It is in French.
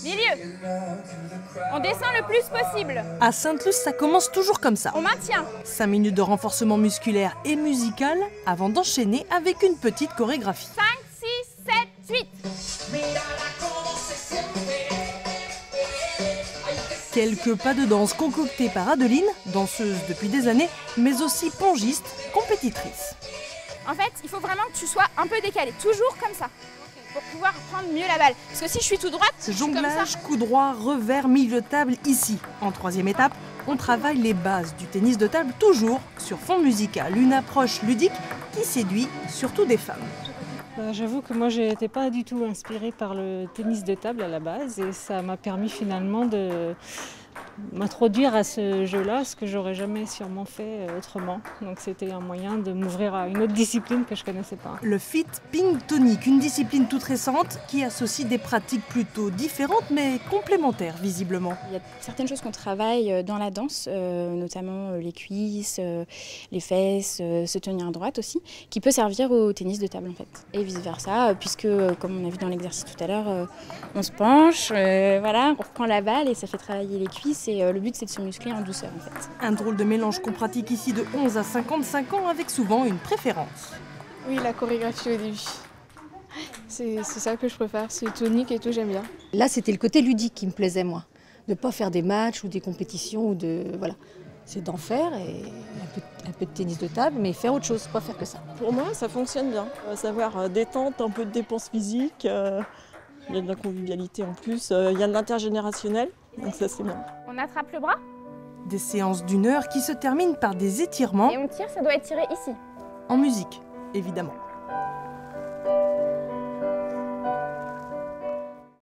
Milieu. On descend le plus possible. À Sainte-Luce, ça commence toujours comme ça. On maintient. 5 minutes de renforcement musculaire et musical avant d'enchaîner avec une petite chorégraphie. 5, 6, 7, 8. Quelques pas de danse concoctés par Adeline, danseuse depuis des années, mais aussi pongiste, compétitrice. En fait, il faut vraiment que tu sois un peu décalé, toujours comme ça, pour pouvoir prendre mieux la balle. Parce que si je suis tout droite, je suis comme Jonglage, ça. coup droit, revers, milieu de table ici. En troisième étape, on travaille les bases du tennis de table, toujours sur fond musical. Une approche ludique qui séduit surtout des femmes. J'avoue que moi, je n'étais pas du tout inspirée par le tennis de table à la base et ça m'a permis finalement de m'introduire à ce jeu-là, ce que j'aurais jamais sûrement fait autrement. Donc c'était un moyen de m'ouvrir à une autre discipline que je ne connaissais pas. Le fit ping tonic, une discipline toute récente qui associe des pratiques plutôt différentes mais complémentaires visiblement. Il y a certaines choses qu'on travaille dans la danse, notamment les cuisses, les fesses, se tenir à droite aussi, qui peut servir au tennis de table en fait. Et vice versa, puisque comme on a vu dans l'exercice tout à l'heure, on se penche, voilà, on reprend la balle et ça fait travailler les cuisses et le but c'est de se muscler en douceur en fait. Un drôle de mélange qu'on pratique ici de 11 à 55 ans avec souvent une préférence. Oui, la chorégraphie au début. C'est ça que je préfère, c'est tonique et tout, j'aime bien. Là, c'était le côté ludique qui me plaisait, moi. De ne pas faire des matchs ou des compétitions, ou de voilà. C'est d'en faire et un peu de tennis de table, mais faire autre chose, pas faire que ça. Pour moi, ça fonctionne bien. À savoir détente, un peu de dépense physique, il y a de la convivialité en plus, il y a de l'intergénérationnel, donc ça c'est bien. On attrape le bras Des séances d'1 heure qui se terminent par des étirements et on tire, ça doit être tiré ici. en musique, évidemment.